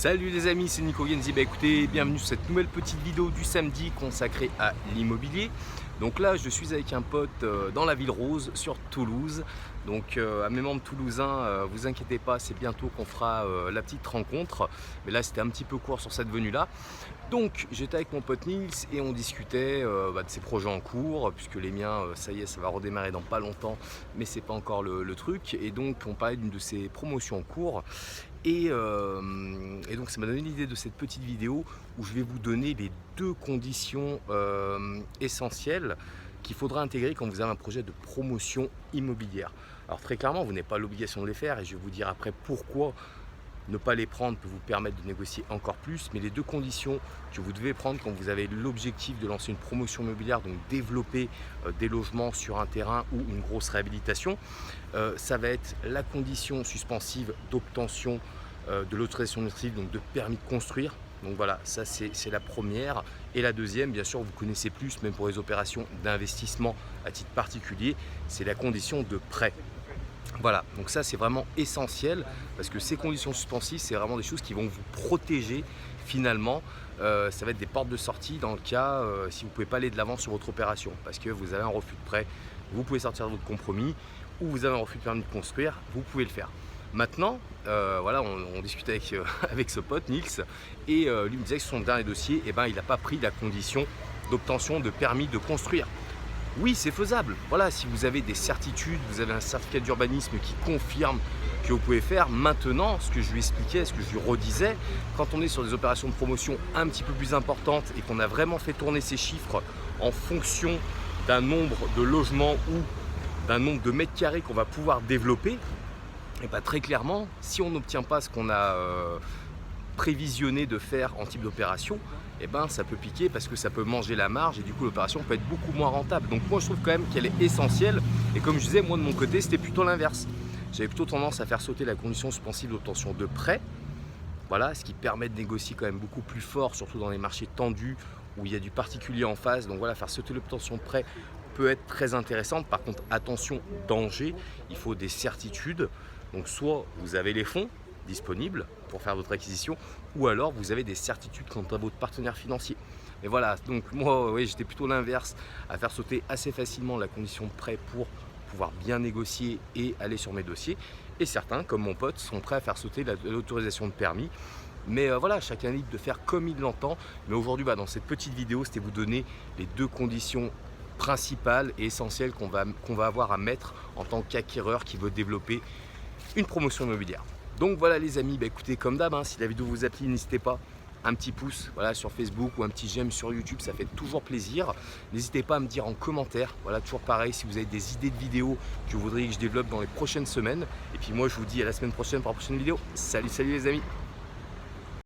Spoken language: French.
Salut les amis, c'est Nico Genzi. Écoutez, bienvenue sur cette nouvelle petite vidéo du samedi consacrée à l'immobilier. Donc là, je suis avec un pote dans la ville rose sur Toulouse. Donc à mes membres toulousains, vous inquiétez pas, c'est bientôt qu'on fera la petite rencontre. Mais là, c'était un petit peu court sur cette venue-là. Donc j'étais avec mon pote Nils et on discutait de ses projets en cours, puisque les miens, ça y est, ça va redémarrer dans pas longtemps, mais c'est pas encore le truc. Et donc on parlait d'une de ses promotions en cours. Et donc ça m'a donné l'idée de cette petite vidéo où je vais vous donner les deux conditions essentielles qu'il faudra intégrer quand vous avez un projet de promotion immobilière. Alors très clairement, vous n'avez pas l'obligation de les faire et je vais vous dire après pourquoi ne pas les prendre peut vous permettre de négocier encore plus. Mais les deux conditions que vous devez prendre quand vous avez l'objectif de lancer une promotion immobilière, donc développer des logements sur un terrain ou une grosse réhabilitation, ça va être la condition suspensive d'obtention de l'autorisation administrative, donc de permis de construire. Donc voilà, ça c'est la première. Et la deuxième, bien sûr, vous connaissez plus, même pour les opérations d'investissement à titre particulier, c'est la condition de prêt. Voilà, donc ça c'est vraiment essentiel parce que ces conditions suspensives, c'est vraiment des choses qui vont vous protéger finalement. Ça va être des portes de sortie dans le cas si vous ne pouvez pas aller de l'avant sur votre opération parce que vous avez un refus de prêt, vous pouvez sortir de votre compromis ou vous avez un refus de permis de construire, vous pouvez le faire. Maintenant, voilà, on discutait avec ce pote Nils et lui me disait que sur son dernier dossier, il n'a pas pris la condition d'obtention de permis de construire. Oui, c'est faisable. Voilà, si vous avez des certitudes, vous avez un certificat d'urbanisme qui confirme que vous pouvez faire. Maintenant, ce que je lui expliquais, ce que je lui redisais, quand on est sur des opérations de promotion un petit peu plus importantes et qu'on a vraiment fait tourner ces chiffres en fonction d'un nombre de logements ou d'un nombre de mètres carrés qu'on va pouvoir développer, et bien très clairement, si on n'obtient pas ce qu'on a prévisionné de faire en type d'opération, et ben ça peut piquer parce que ça peut manger la marge et du coup l'opération peut être beaucoup moins rentable. Donc moi je trouve quand même qu'elle est essentielle et comme je disais, moi de mon côté c'était plutôt l'inverse. J'avais plutôt tendance à faire sauter la condition suspensive d'obtention de prêt, voilà, ce qui permet de négocier quand même beaucoup plus fort, surtout dans les marchés tendus où il y a du particulier en face. Donc voilà, faire sauter l'obtention de prêt peut être très intéressante. Par contre, attention, danger, il faut des certitudes. Donc soit vous avez les fonds disponibles pour faire votre acquisition ou alors vous avez des certitudes quant à votre partenaire financier. Mais voilà, donc moi oui, j'étais plutôt l'inverse, à faire sauter assez facilement la condition de prêt pour pouvoir bien négocier et aller sur mes dossiers. Et certains, comme mon pote, sont prêts à faire sauter l'autorisation de permis. Mais voilà, chacun est libre de faire comme il l'entend. Mais aujourd'hui, dans cette petite vidéo, c'était vous donner les deux conditions principales et essentielles qu'on va avoir à mettre en tant qu'acquéreur qui veut développer une promotion immobilière. Donc voilà les amis, écoutez, comme d'hab, si la vidéo vous a plu, n'hésitez pas, un petit pouce voilà, sur Facebook ou un petit j'aime sur YouTube, ça fait toujours plaisir. N'hésitez pas à me dire en commentaire, voilà, toujours pareil, si vous avez des idées de vidéos que vous voudriez que je développe dans les prochaines semaines. Et puis moi je vous dis à la semaine prochaine pour la prochaine vidéo. Salut les amis.